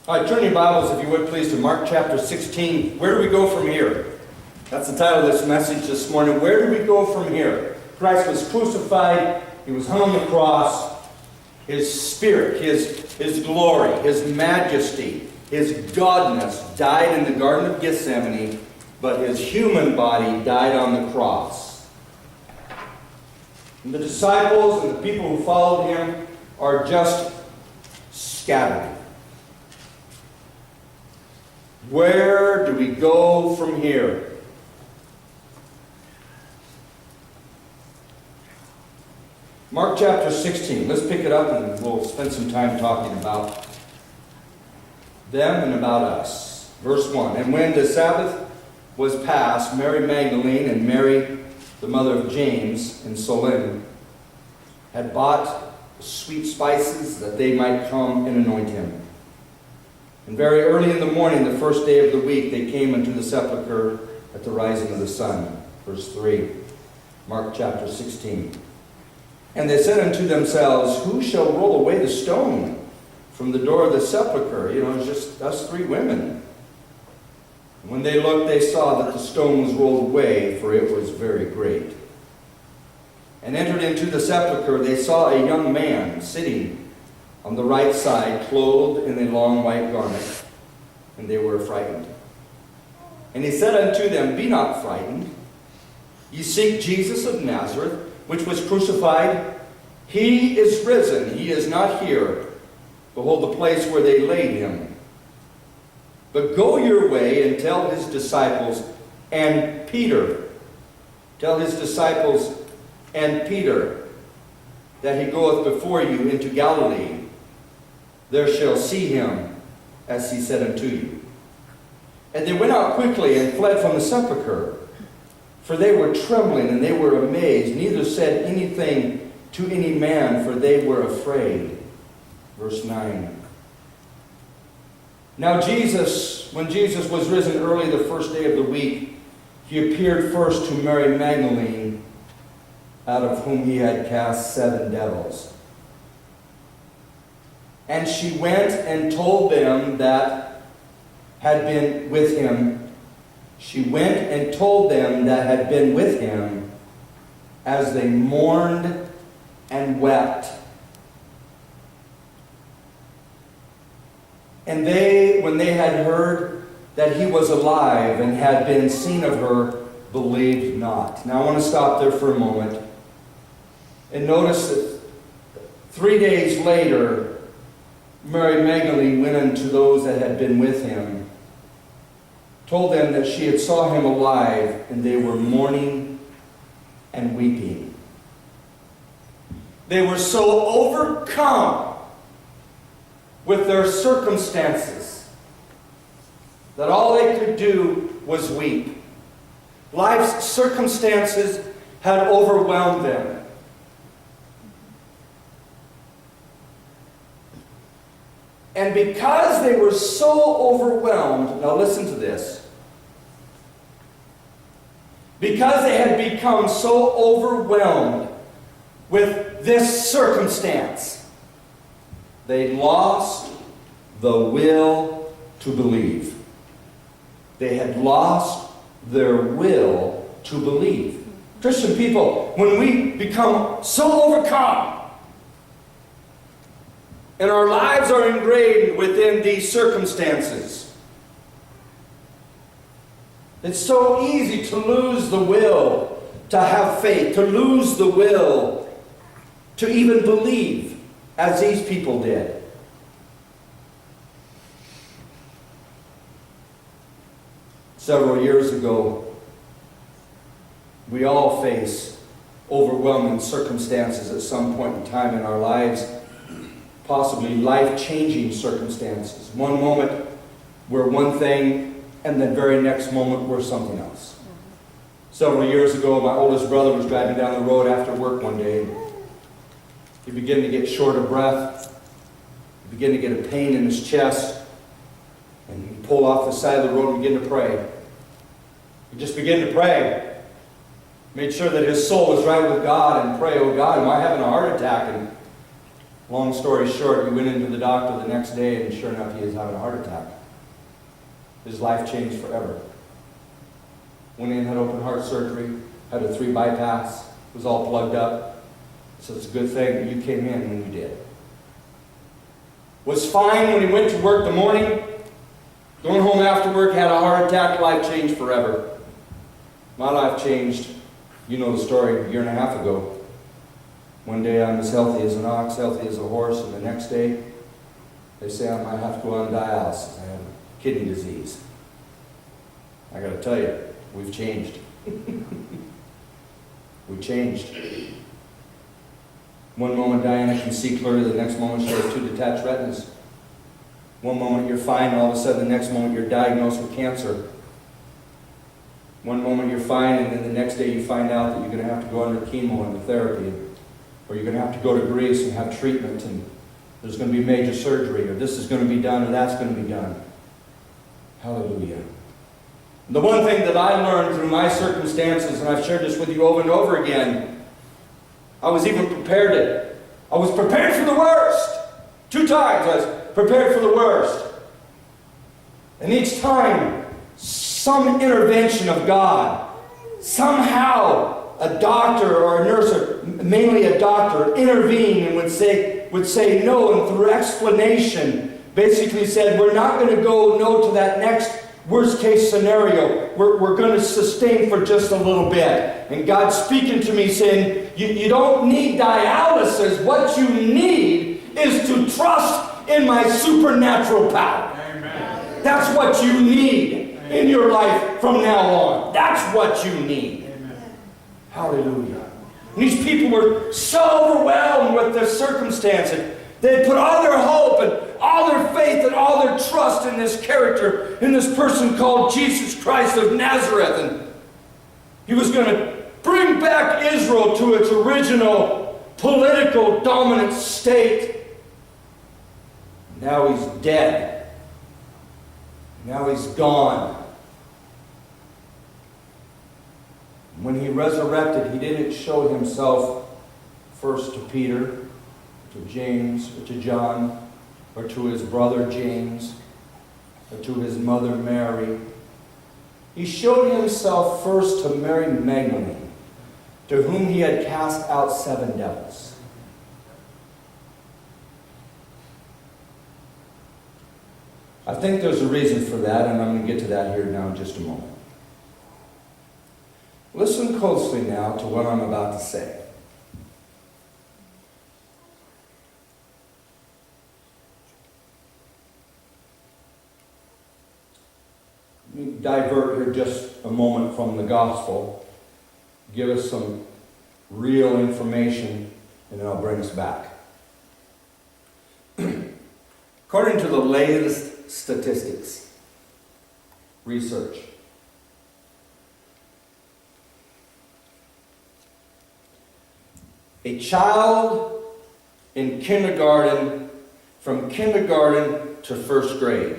All right, turn your Bibles, if you would, please, to Mark chapter 16. Where do we go from here? That's the title of this message this morning. Where do we go from here? Christ was crucified. He was hung on the cross. His spirit, his glory, his majesty, his godness died in the Garden of Gethsemane, but his human body died on the cross. And the disciples and the people who followed him are just scattered. Where do we go from here? Mark chapter 16. Let's pick it up and we'll spend some time talking about them and about us. Verse 1. And when the Sabbath was past, Mary Magdalene and Mary, the mother of James and Salome, had bought sweet spices that they might come and anoint him. And very early in the morning, the first day of the week, they came into the sepulchre at the rising of the sun. Verse 3, Mark chapter 16. And they said unto themselves, who shall roll away the stone from the door of the sepulchre? It's just us three women. And when they looked, they saw that the stone was rolled away, for it was very great. And entered into the sepulchre, they saw a young man sitting on the right side, clothed in a long white garment, and they were frightened. And he said unto them, be not frightened. Ye seek Jesus of Nazareth, which was crucified. He is risen. He is not here. Behold the place where they laid him. But go your way and tell his disciples and Peter. Tell his disciples and Peter that he goeth before you into Galilee. There shall see him, as he said unto you. And they went out quickly and fled from the sepulchre, for they were trembling and they were amazed, neither said anything to any man, for they were afraid. Verse 9. Now when Jesus was risen early the first day of the week, he appeared first to Mary Magdalene, out of whom he had cast 7 devils. And she went and told them that had been with him. She went and told them that had been with him, as they mourned and wept. And when they had heard that he was alive and had been seen of her, believed not. Now I want to stop there for a moment and notice that 3 days later, Mary Magdalene went unto those that had been with him, told them that she had saw him alive, and they were mourning and weeping. They were so overcome with their circumstances that all they could do was weep. Life's circumstances had overwhelmed them. And because they were so overwhelmed, now listen to this. Because they had become so overwhelmed with this circumstance, they lost the will to believe. They had lost their will to believe. Christian people, when we become so overcome, and our lives are ingrained within these circumstances, it's so easy to lose the will to have faith, to lose the will to even believe, as these people did. Several years ago, we all face overwhelming circumstances at some point in time in our lives. Possibly life-changing circumstances. One moment we're one thing, and the very next moment we're something else. Several years ago, my oldest brother was driving down the road after work one day. He began to get short of breath. He began to get a pain in his chest. And he pulled off the side of the road and began to pray. He just began to pray. Made sure that his soul was right with God and pray, oh God, am I having a heart attack? And Long story short, he went into the doctor the next day, and sure enough, he was having a heart attack. His life changed forever. Went in, had open heart surgery, had a 3 bypass, was all plugged up. So it's a good thing that you came in when you did. Was fine when he went to work the morning. Going home after work, had a heart attack, life changed forever. My life changed, you know the story, a year and a half ago. One day I'm as healthy as an ox, healthy as a horse, and the next day they say I might have to go on dialysis. I have kidney disease. I got to tell you, we've changed. We changed. One moment Diana can see clearly, the next moment she has 2 detached retinas. One moment you're fine, all of a sudden the next moment you're diagnosed with cancer. One moment you're fine, and then the next day you find out that you're going to have to go under chemo and therapy, or you're going to have to go to Greece and have treatment, and there's going to be major surgery, or this is going to be done, or that's going to be done. Hallelujah. The one thing that I learned through my circumstances, and I've shared this with you over and over again, I was prepared for the worst. 2 times I was prepared for the worst. And each time, some intervention of God, somehow a doctor or a nurse, or mainly a doctor, intervened and would say no, and through explanation, basically said, we're not going to go no to that next worst case scenario. We're going to sustain for just a little bit. And God's speaking to me saying, you don't need dialysis. What you need is to trust in my supernatural power. Amen. That's what you need in your life from now on. That's what you need. Amen. Hallelujah. And these people were so overwhelmed with their circumstances. They had put all their hope and all their faith and all their trust in this character, in this person called Jesus Christ of Nazareth. And he was going to bring back Israel to its original political dominant state. Now he's dead. Now he's gone. When he resurrected, he didn't show himself first to Peter, to James, or to John, or to his brother James, or to his mother Mary. He showed himself first to Mary Magdalene, to whom he had cast out 7 devils. I think there's a reason for that, and I'm going to get to that here now in just a moment. Listen closely now to what I'm about to say. Let me divert here just a moment from the gospel, give us some real information, and then I'll bring us back. According to the latest statistics, research, a child in kindergarten, from kindergarten to 1st grade,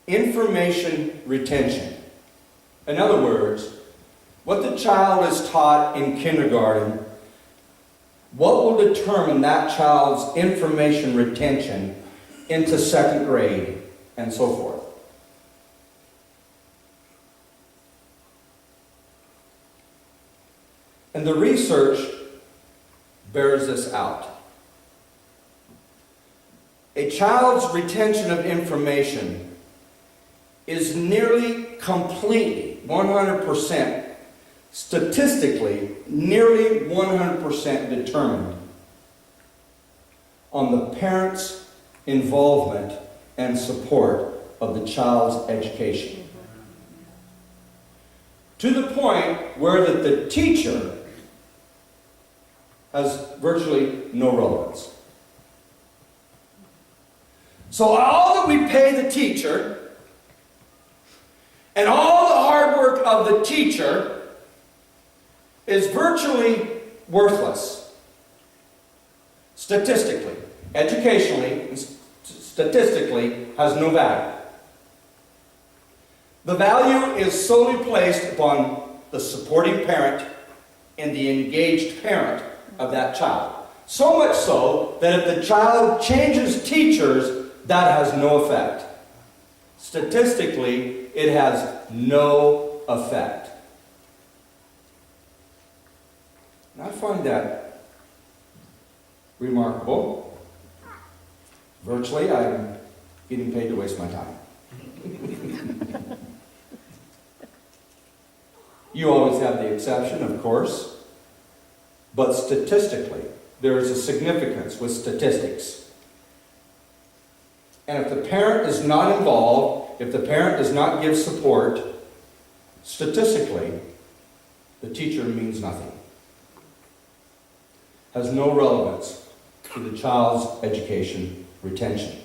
information retention. In other words, what the child is taught in kindergarten, what will determine that child's information retention into 2nd grade and so forth. And the research bears this out. A child's retention of information is nearly completely, 100%, statistically, nearly 100% determined on the parents' involvement and support of the child's education. To the point where that the teacher has virtually no relevance. So all that we pay the teacher and all the hard work of the teacher is virtually worthless. Statistically, educationally, statistically, has no value. The value is solely placed upon the supporting parent and the engaged parent of that child. So much so that if the child changes teachers, that has no effect. Statistically, it has no effect. And I find that remarkable. Virtually, I'm getting paid to waste my time. You always have the exception, of course, but statistically, there is a significance with statistics. And if the parent is not involved, if the parent does not give support, statistically, the teacher means nothing. Has no relevance to the child's education retention.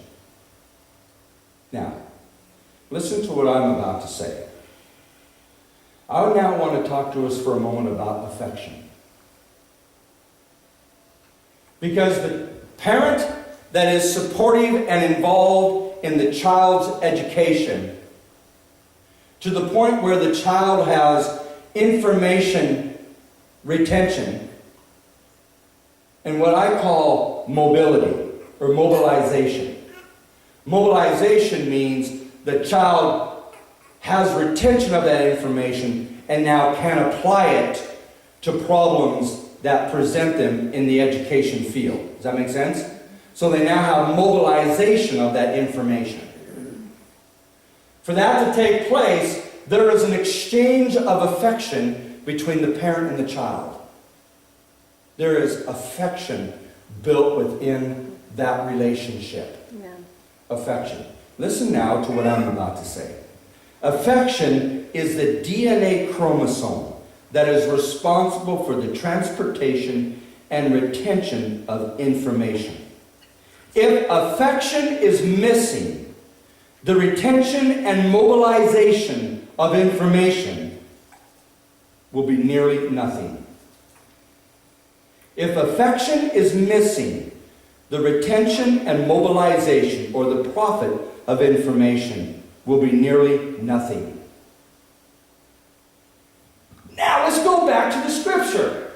Now, listen to what I'm about to say. I now want to talk to us for a moment about affection. Because the parent that is supportive and involved in the child's education, to the point where the child has information retention and what I call mobility or mobilization. Mobilization means the child has retention of that information and now can apply it to problems that present them in the education field. Does that make sense? So they now have mobilization of that information. For that to take place, there is an exchange of affection between the parent and the child. There is affection built within that relationship. Yeah. Affection. Listen now to what I'm about to say. Affection is the DNA chromosome that is responsible for the transportation and retention of information. If affection is missing, the retention and mobilization of information will be nearly nothing. If affection is missing, the retention and mobilization or the profit of information will be nearly nothing. Now let's go back to the scripture.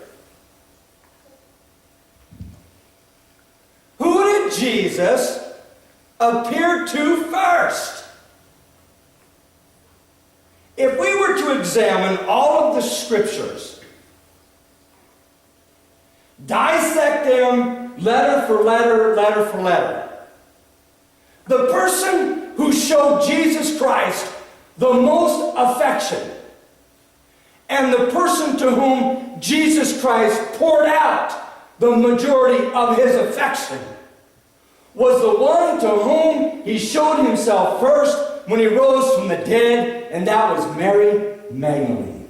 Who did Jesus appear to first? If we were to examine all of the scriptures, dissect them letter for letter, letter for letter, the person who showed Jesus Christ the most affection and the person to whom Jesus Christ poured out the majority of his affection was the one to whom he showed himself first when he rose from the dead, and that was Mary Magdalene.